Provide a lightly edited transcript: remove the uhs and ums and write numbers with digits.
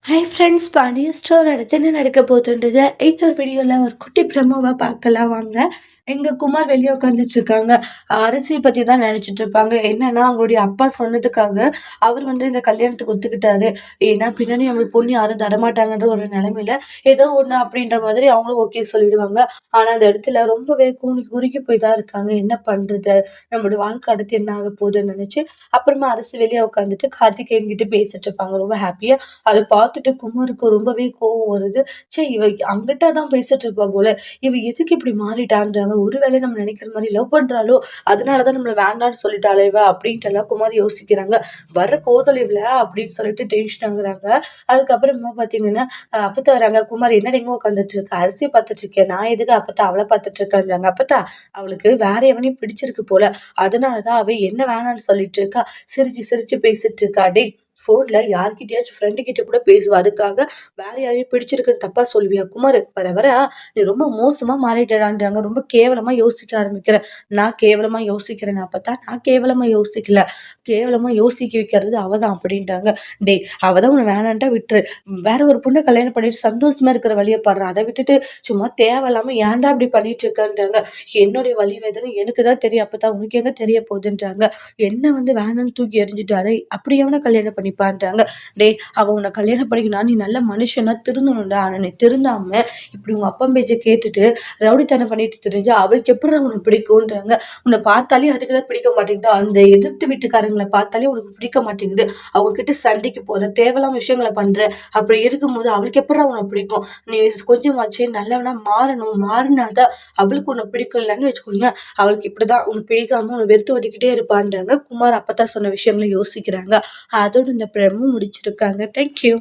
Hi friends! Pandya store அடுத்து என்ன நடக்க போகுதுன்றத இன்னொரு வீடியோல ஒரு குட்டி ப்ரோமோவா பார்க்கலாம் வாங்க. எங்க குமார் வெளிய உட்காந்துட்டு இருக்காங்க. அரசிய பத்தி தான் நினைச்சிட்டு இருப்பாங்க. என்னன்னா, அவங்களுடைய அப்பா சொன்னதுக்காக அவர் வந்து இந்த கல்யாணத்துக்கு ஒத்துக்கிட்டாரு. ஏன்னா, பின்னாடி நம்மளுக்கு பொண்ணு யாரும் தரமாட்டாங்கன்ற ஒரு நிலைமையில ஏதோ ஒண்ணு அப்படின்ற மாதிரி அவங்களும் ஓகே சொல்லிடுவாங்க. ஆனா, அந்த இடத்துல ரொம்பவே குறுகி போய் தான் இருக்காங்க. என்ன பண்றது? நம்மளோட வாழ்க்கை அடுத்து என்ன ஆக போகுதுன்னு நினைச்சு, அப்புறமா அரசு வெளிய உட்காந்துட்டு கார்த்திகேயன் கிட்ட பேசிட்டு இருப்பாங்க. ரொம்ப ஹாப்பியா. அத பார்த்துட்டு குமாருக்கு ரொம்பவே கோவம் வருது. ச்சே! இவ அங்கிட்ட தான் பேசிட்டு இருப்பா போல. இவ எதுக்கு இப்படி மாறிட்டான்றாங்க. ஒருவேளை நம்ம நினைக்கிற மாரி லவ் பண்றாளோ! அதனால தான் நம்மள வேண்டான்னு சொல்லிட்டாளா இவ அப்படின்ட்டுலாம் குமார் யோசிக்கிறாங்க. வர கோதல் இவள அப்படின்னு சொல்லிட்டு டென்ஷன் ஆகுறாங்க. அதுக்கப்புறமா பார்த்தீங்கன்னா, அப்பத்தா வராங்க. குமார் என்னடி இங்க உட்காந்துட்டு இருக்க? அரிசிய பார்த்துட்டு இருக்கேன். நான் எதுக்கு அப்பத்தா அவள பார்த்துட்டு இருக்கேன்றாங்க. அப்பத்தா அவளுக்கு வேற எவனையும் பிடிச்சிருக்கு போல. அதனால தான் அவ என்ன வேணான்னு சொல்லிட்டு இருக்கா. சிரிச்சு சிரிச்சு பேசிட்டு இருக்கா. டேய்! ஃபோன்ல யார்கிட்டயாச்சும் ஃப்ரெண்டு கிட்ட கூட பேசுவ. அதுக்காக வேற யாரையும் பிடிச்சிருக்குன்னு தப்பா சொல்வியா? குமாரு வர வர நீ ரொம்ப மோசமா மாறிட்டடான்றாங்க. ரொம்ப கேவலமா யோசிக்க ஆரம்பிக்கிற. நான் கேவலமா யோசிக்கிறேனா அப்பத்தா? நான் கேவலமா யோசிக்கல. கேவலமா யோசிக்க வைக்கிறது அவ தான் அப்படின்றாங்க. டேய்! அவ தான் உன்ன வேணான்ட்டா விட்டுரு. வேற ஒரு பொண்ண கல்யாணம் பண்ணிட்டு சந்தோஷமா இருக்கிற வழிய பாருடா. அத விட்டுட்டு சும்மா தேவையில்லாம ஏன்டா இப்படி பண்ணிட்டு இருக்கன்றாங்க. என்னுடைய வலி வேதனை எனக்கு தான் தெரியும் அப்பத்தா. உனக்கு எங்க தெரிய போகுதுன்றாங்க. என்ன வந்து வேணான்னு தூக்கி எறிஞ்சுட்டாரு. அப்படி எவன கல்யாணம் பண்ணிப்பான்றாங்க. டேய்! அவ உன்ன கல்யாணம் பண்ணிக்கினா நீ நல்ல மனுஷனா திருந்தணும்டா. ஆனா நீ திருந்தாம இப்படி உங்க அப்பன் பேச்ச கேட்டுட்டு ரவுடித்தனம் பண்ணிட்டு திரிஞ்சா அவளுக்கு எப்புட்றா உன்ன பிடிக்கும்ன்றாங்க. உன்ன பார்த்தாலே அதுக்கு தான் பிடிக்க மாட்டேங்குதா? அந்த எதிர்த்து வீட்டுக்காரங்கள பார்த்தாலே உனக்கு பிடிக்க மாட்டேங்குது. அவங்க கிட்ட சண்டைக்கு போற, தேவையில்லாம விஷயங்கள பண்ற. அப்படி இருக்கும்போது அவளுக்கு எப்புட்றா உன்ன பிடிக்கும்? நீ கொஞ்சமாச்சு நல்லவனா மாறணும். மாறுனா தான் அவளுக்கு உன்ன பிடிக்கும். இல்லன்னு வச்சுக்கோயேன், அவளுக்கு இப்படிதான் உன்ன பிடிக்காம உன்ன வெறுத்து ஒதுக்கிட்டே இருப்பான்றாங்க. குமார் அப்பதான் சொன்ன விஷயங்கள யோசிக்கிறாங்க. அதோட இந்த பிரமும் முடிச்சிருக்காங்க. Thank you.